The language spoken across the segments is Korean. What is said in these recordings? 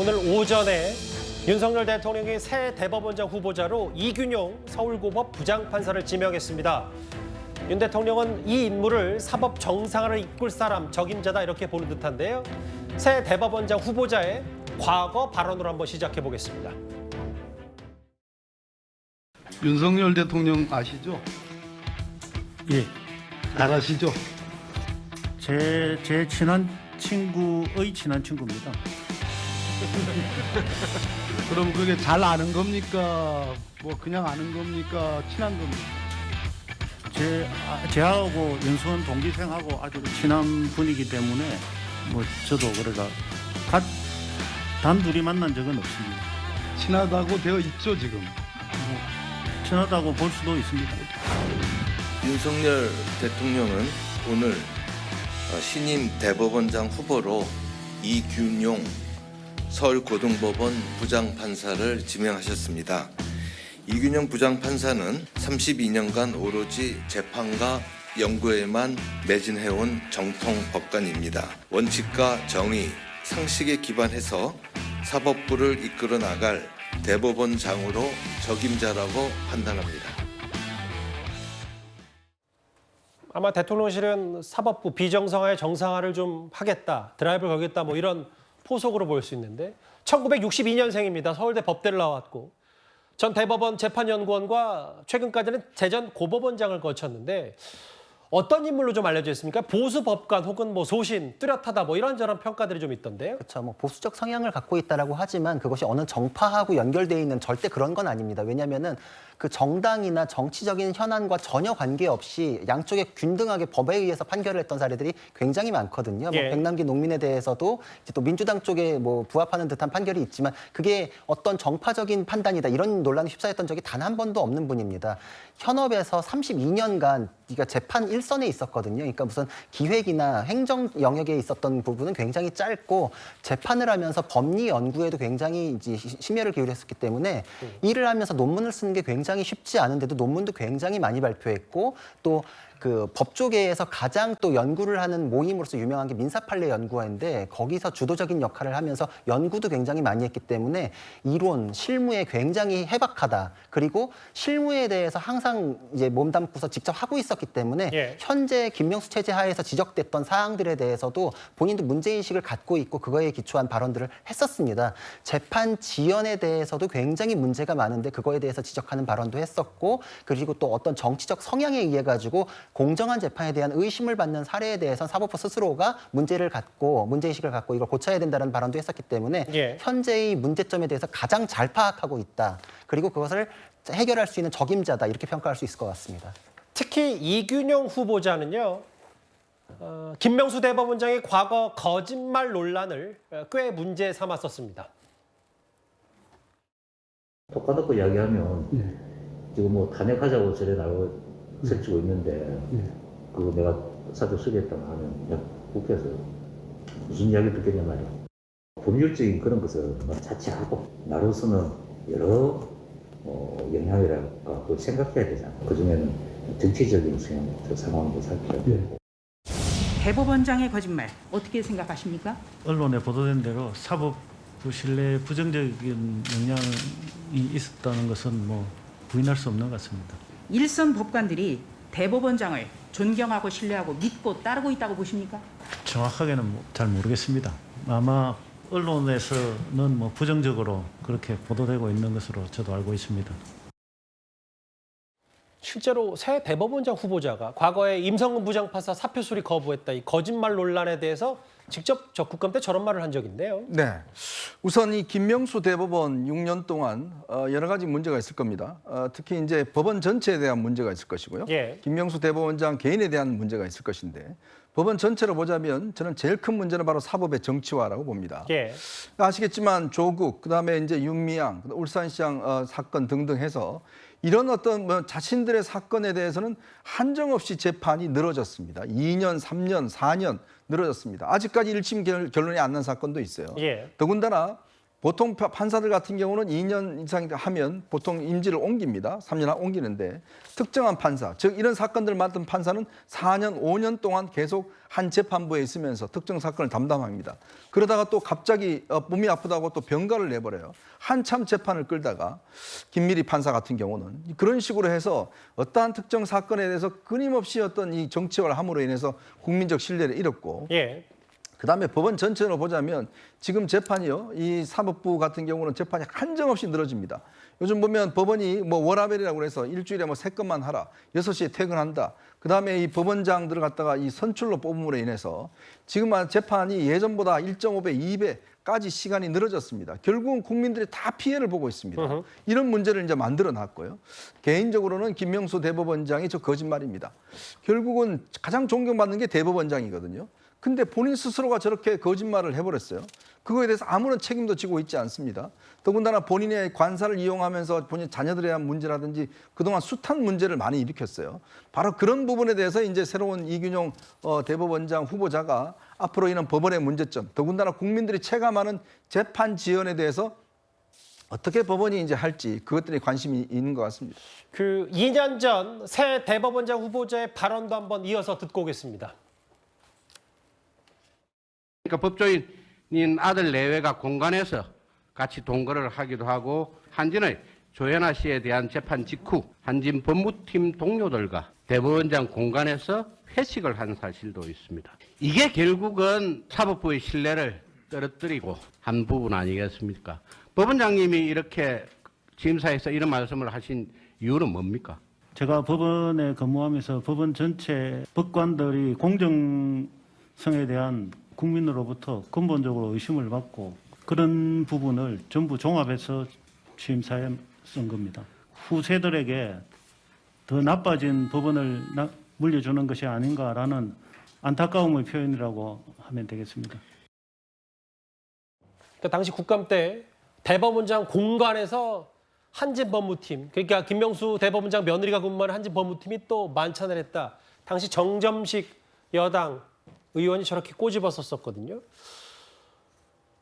오늘 오전에 윤석열 대통령이 새 대법원장 후보자로 이균용 서울고법 부장판사를 지명했습니다. 윤 대통령은 이 인물을 사법 정상화를 이끌 사람, 적임자다 이렇게 보는 듯한데요. 새 대법원장 후보자의 과거 발언으로 한번 시작해 보겠습니다. 윤석열 대통령 아시죠? 예, 잘 아시죠? 제 친한 친구의 친한 친구입니다. 그럼 그게 잘 아는 겁니까? 뭐 그냥 아는 겁니까? 친한 겁니까? 제하고 연수원 동기생하고 아주 친한 분이기 때문에 뭐 저도 그래가 단둘이 만난 적은 없습니다. 친하다고 되어 있죠 지금. 친하다고 볼 수도 있습니다. 윤석열 대통령은 오늘 신임 대법원장 후보로 이균용 서울고등법원 부장판사를 지명하셨습니다. 이균용 부장판사는 32년간 오로지 재판과 연구에만 매진해온 정통 법관입니다. 원칙과 정의, 상식에 기반해서 사법부를 이끌어 나갈 대법원장으로 적임자라고 판단합니다. 아마 대통령실은 사법부 비정상화의 정상화를 좀 하겠다, 드라이브를 걸겠다 뭐 이런 포석으로 볼 수 있는데 1962년생입니다. 서울대 법대를 나왔고 전 대법원 재판연구원과 최근까지는 재전 고법원장을 거쳤는데 어떤 인물로 좀 알려져 있습니까? 보수 법관 혹은 뭐 소신, 뚜렷하다 뭐 이런저런 평가들이 좀 있던데요. 그렇죠. 뭐 보수적 성향을 갖고 있다라고 하지만 그것이 어느 정파하고 연결돼 있는 절대 그런 건 아닙니다. 왜냐하면은 그 정당이나 정치적인 현안과 전혀 관계없이 양쪽에 균등하게 법에 의해서 판결을 했던 사례들이 굉장히 많거든요. 예. 뭐 백남기 농민에 대해서도 이제 또 민주당 쪽에 뭐 부합하는 듯한 판결이 있지만 그게 어떤 정파적인 판단이다 이런 논란에 휩싸였던 적이 단 한 번도 없는 분입니다. 현업에서 32년간 그러니까 재판 일선에 있었거든요. 그러니까 무슨 기획이나 행정 영역에 있었던 부분은 굉장히 짧고 재판을 하면서 법리 연구에도 굉장히 이제 심혈을 기울였기 때문에 일을 하면서 논문을 쓰는 게 굉장히 쉽지 않은데도 논문도 굉장히 많이 발표했고 또 그 법조계에서 가장 또 연구를 하는 모임으로서 유명한 게 민사판례 연구원인데 거기서 주도적인 역할을 하면서 연구도 굉장히 많이 했기 때문에 이론, 실무에 굉장히 해박하다. 그리고 실무에 대해서 항상 이제 몸담고서 직접 하고 있었기 때문에 예. 현재 김명수 체제 하에서 지적됐던 사항들에 대해서도 본인도 문제인식을 갖고 있고 그거에 기초한 발언들을 했었습니다. 재판 지연에 대해서도 굉장히 문제가 많은데 그거에 대해서 지적하는 발언도 했었고 그리고 또 어떤 정치적 성향에 의해 가지고 공정한 재판에 대한 의심을 받는 사례에 대해서 사법부 스스로가 문제인식을 갖고 이걸 고쳐야 된다는 발언도 했었기 때문에 예. 현재의 문제점에 대해서 가장 잘 파악하고 있다. 그리고 그것을 해결할 수 있는 적임자다. 이렇게 평가할 수 있을 것 같습니다. 특히 이균용 후보자는요. 김명수 대법원장의 과거 거짓말 논란을 꽤 문제 삼았었습니다. 독하다고 이야기하면 지금 뭐 탄핵하자고 저래 나오고 설치고 있는데 그거 내가 사적 수리했다고 하면 야, 국회에서 무슨 이야기 듣겠냐 말이야. 법률적인 그런 것을 자체하고 나로서는 여러 영향이랄까 그걸 생각해야 되잖아. 그중에는 정치적인 상황도 살펴야 되고. 대법원장의 거짓말 어떻게 생각하십니까? 언론에 보도된 대로 사법부 신뢰에 부정적인 영향이 있었다는 것은 뭐 부인할 수 없는 것 같습니다. 일선 법관들이 대법원장을 존경하고 신뢰하고 믿고 따르고 있다고 보십니까? 정확하게는 잘 모르겠습니다. 아마 언론에서는 뭐 부정적으로 그렇게 보도되고 있는 것으로 저도 알고 있습니다. 실제로 새 대법원장 후보자가 과거에 임성근 부장판사 사표 수리 거부했다 이 거짓말 논란에 대해서 직접 저 국감 때 저런 말을 한 적이 있네요. 네. 우선 이 김명수 대법원 6년 동안 여러 가지 문제가 있을 겁니다. 특히 이제 법원 전체에 대한 문제가 있을 것이고요. 예. 김명수 대법원장 개인에 대한 문제가 있을 것인데 법원 전체로 보자면 저는 제일 큰 문제는 바로 사법의 정치화라고 봅니다. 예. 아시겠지만 조국, 그다음에 이제 윤미향, 울산시장 사건 등등 해서 이런 어떤 뭐 자신들의 사건에 대해서는 한정없이 재판이 늘어졌습니다. 2년, 3년, 4년 늘어졌습니다. 아직까지 1심 결론이 안 난 사건도 있어요. 예. 더군다나 보통 판사들 같은 경우는 2년 이상 하면 보통 임지를 옮깁니다. 3년 옮기는데 특정한 판사, 즉 이런 사건들을 맡은 판사는 4년, 5년 동안 계속 한 재판부에 있으면서 특정 사건을 담당합니다. 그러다가 또 갑자기 몸이 아프다고 또 병가를 내버려요. 한참 재판을 끌다가 김미리 판사 같은 경우는 그런 식으로 해서 어떠한 특정 사건에 대해서 끊임없이 어떤 이 정치화를 함으로 인해서 국민적 신뢰를 잃었고 예. 그다음에 법원 전체로 보자면 지금 재판이요. 이 사법부 같은 경우는 재판이 한정없이 늘어집니다. 요즘 보면 법원이 뭐 워라벨이라고 해서 일주일에 뭐 3건만 하라. 6시에 퇴근한다. 그다음에 이 법원장들을 갖다가 이 선출로 뽑음으로 인해서 지금 재판이 예전보다 1.5배, 2배까지 시간이 늘어졌습니다. 결국은 국민들이 다 피해를 보고 있습니다. 이런 문제를 이제 만들어 놨고요. 개인적으로는 김명수 대법원장이 저 거짓말입니다. 결국은 가장 존경받는 게 대법원장이거든요. 근데 본인 스스로가 저렇게 거짓말을 해버렸어요. 그거에 대해서 아무런 책임도 지고 있지 않습니다. 더군다나 본인의 관사를 이용하면서 본인 자녀들에 대한 문제라든지 그동안 숱한 문제를 많이 일으켰어요. 바로 그런 부분에 대해서 이제 새로운 이균용 대법원장 후보자가 앞으로 이런 법원의 문제점, 더군다나 국민들이 체감하는 재판 지연에 대해서 어떻게 법원이 이제 할지 그것들이 관심이 있는 것 같습니다. 그 2년 전 새 대법원장 후보자의 발언도 한번 이어서 듣고 오겠습니다. 그러니까 법조인인 아들 내외가 공간에서 같이 동거를 하기도 하고 한진의 조현아 씨에 대한 재판 직후 한진 법무팀 동료들과 대법원장 공간에서 회식을 한 사실도 있습니다. 이게 결국은 사법부의 신뢰를 떨어뜨리고 한 부분 아니겠습니까? 법원장님이 이렇게 심사에서 이런 말씀을 하신 이유는 뭡니까? 제가 법원에 근무하면서 법원 전체 법관들이 공정성에 대한 국민으로부터 근본적으로 의심을 받고 그런 부분을 전부 종합해서 취임사에 쓴 겁니다. 후세들에게 더 나빠진 법원을 물려주는 것이 아닌가라는 안타까움의 표현이라고 하면 되겠습니다. 그러니까 당시 국감 때 대법원장 공간에서 한진법무팀, 그러니까 김명수 대법원장 며느리가 근무하는 한진법무팀이 또 만찬을 했다. 당시 정점식 여당 의원이 저렇게 꼬집었었거든요.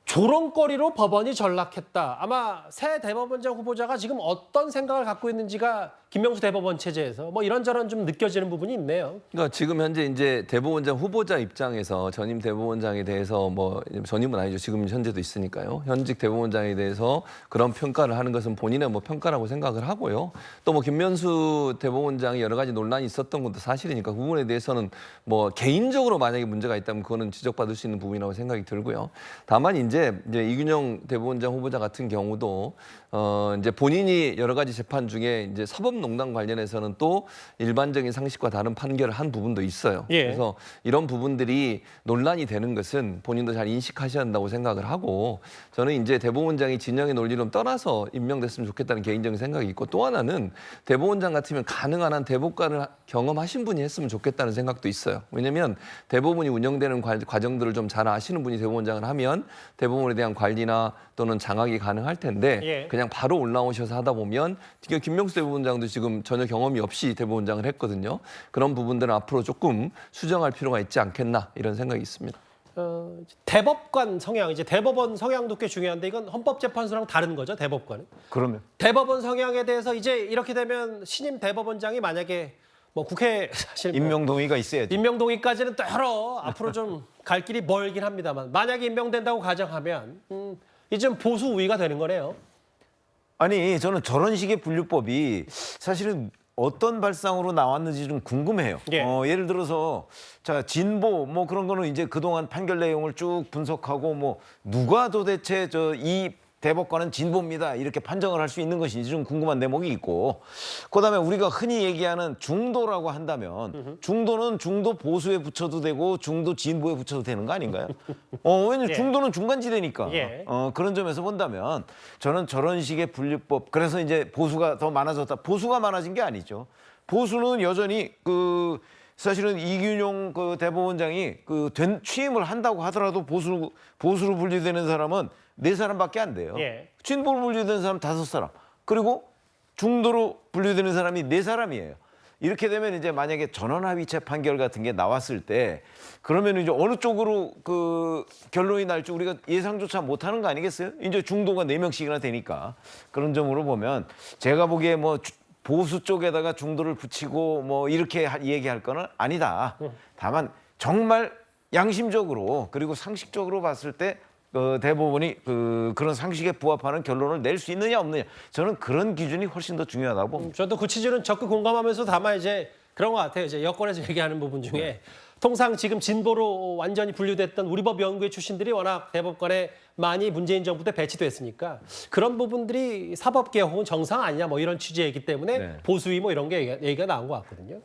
조롱거리로 법원이 전락했다. 아마 새 대법원장 후보자가 지금 어떤 생각을 갖고 있는지가 김명수 대법원 체제에서 뭐 이런저런 좀 느껴지는 부분이 있네요. 그러니까 지금 현재 이제 대법원장 후보자 입장에서 전임 대법원장에 대해서 뭐 전임은 아니죠. 지금 현재도 있으니까요. 현직 대법원장에 대해서 그런 평가를 하는 것은 본인의 뭐 평가라고 생각을 하고요. 또 뭐 김명수 대법원장이 여러 가지 논란이 있었던 것도 사실이니까 그 부분에 대해서는 뭐 개인적으로 만약에 문제가 있다면 그거는 지적받을 수 있는 부분이라고 생각이 들고요. 다만 이제 이균용 대법원장 후보자 같은 경우도 이제 본인이 여러 가지 재판 중에 이제 사법농단 관련해서는 또 일반적인 상식과 다른 판결을 한 부분도 있어요. 예. 그래서 이런 부분들이 논란이 되는 것은 본인도 잘 인식하셔야 한다고 생각을 하고 저는 이제 대법원장이 진영의 논리를 떠나서 임명됐으면 좋겠다는 개인적인 생각이 있고 또 하나는 대법원장 같으면 가능한 한 대법관을 경험하신 분이 했으면 좋겠다는 생각도 있어요. 왜냐하면 대법원이 운영되는 과정들을 좀 잘 아시는 분이 대법원장을 하면 대법원에 대한 관리나 또는 장악이 가능할 텐데 예. 그냥 바로 올라오셔서 하다 보면 김명수 대법원장도 지금 전혀 경험이 없이 대법원장을 했거든요. 그런 부분들은 앞으로 조금 수정할 필요가 있지 않겠나 이런 생각이 있습니다. 대법관 성향, 이제 대법원 성향도 꽤 중요한데 이건 헌법재판소랑 다른 거죠, 대법관은. 그러면 대법원 성향에 대해서 이제 이렇게 되면 신임 대법원장이 만약에 뭐 국회 사실 뭐 임명동의가 있어야지. 임명동의까지는 또 여러 앞으로 좀 갈 길이 멀긴 합니다만 만약에 임명된다고 가정하면 이제 좀 보수 우위가 되는 거네요. 아니 저는 저런 식의 분류법이 사실은 어떤 발상으로 나왔는지 좀 궁금해요. 예. 예를 들어서 자 진보 뭐 그런 거는 이제 그동안 판결 내용을 쭉 분석하고 뭐 누가 도대체 이 대법관은 진보입니다 이렇게 판정을 할 수 있는 것인지 좀 궁금한 대목이 있고 그다음에 우리가 흔히 얘기하는 중도라고 한다면 중도는 중도 보수에 붙여도 되고 중도 진보에 붙여도 되는 거 아닌가요? 왜냐면 예. 중도는 중간지대니까 예. 그런 점에서 본다면 저는 저런 식의 분류법 그래서 이제 보수가 더 많아졌다. 보수가 많아진 게 아니죠. 보수는 여전히 사실은 이균용 대법원장이 취임을 한다고 하더라도 보수로 분류되는 사람은 4사람밖에 안 돼요. 예. 진보로 분류되는 사람 5사람. 그리고 중도로 분류되는 사람이 4사람이에요. 이렇게 되면 이제 만약에 전원합의체 판결 같은 게 나왔을 때 그러면 이제 어느 쪽으로 그 결론이 날지 우리가 예상조차 못하는 거 아니겠어요? 이제 중도가 4명씩이나 되니까 그런 점으로 보면 제가 보기에 뭐 보수 쪽에다가 중도를 붙이고 뭐 이렇게 얘기할 거는 아니다. 다만 정말 양심적으로 그리고 상식적으로 봤을 때 대법원이 그런 상식에 부합하는 결론을 낼 수 있느냐 없느냐 저는 그런 기준이 훨씬 더 중요하다고 봅니다. 저도 그 취지는 적극 공감하면서 다만 이제 그런 것 같아요. 이제 여권에서 얘기하는 부분 중에 통상 지금 진보로 완전히 분류됐던 우리법 연구회 출신들이 워낙 대법관에 많이 문재인 정부 때 배치됐으니까 그런 부분들이 사법개혁은 정상 아니냐 뭐 이런 취지이기 때문에 네. 보수위 뭐 이런 게 얘기가 나온 것 같거든요.